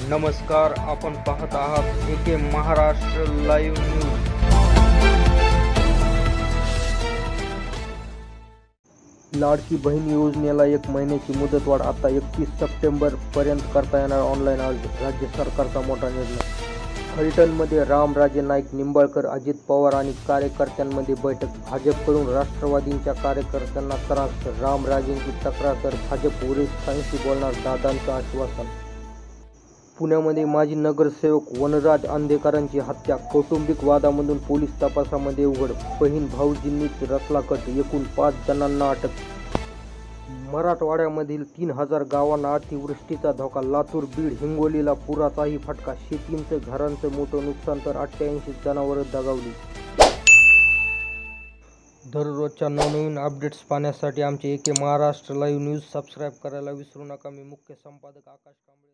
नमस्कार, आपण पाहत आहात एके महाराष्ट्र लाईव्ह न्यूज। लाडकी बहीण योजनेला 1 महिन्याची मुदतवाढ, आता 31 सप्टेंबर पर्यंत करता येणार ऑनलाईन अर्ज। राज्य सरकारचा मोठा निर्णय। फलटणमध्ये रामराजे नाईक निंबाळकर, अजित पवार आणि कार्यकर्त्यांमध्ये बैठक। भाजपकडून राष्ट्रवादीच्या कार्यकर्त्यांना त्रास, रामराजेंची तक्रार तर भाजप वरिष्ठांशी बोलणार, दादांचं आश्वासन। पुण्यामध्ये माजी नगरसेवक वनराज अंधेकरांची हत्या, कौटुंबिक वादामधून पोलीस तपासामध्ये उघड, बहीण भाऊजींनीच रचला कट, एकूण 5 जणांना अटक। मराठवाड्यामधील 3000 गावांना अतिवृष्टीचा धोका, लातूर, बीड, हिंगोलीला पुराचाही फटका, शेतीचं घरांचं मोठं नुकसान तर 88 जनावरं दगावली। दररोजच्या नवनवीन अपडेट्स पाहण्यासाठी आमचे एके महाराष्ट्र लाईव्ह न्यूज सबस्क्राईब करायला विसरू नका। मी मुख्य संपादक आकाश कांबळे।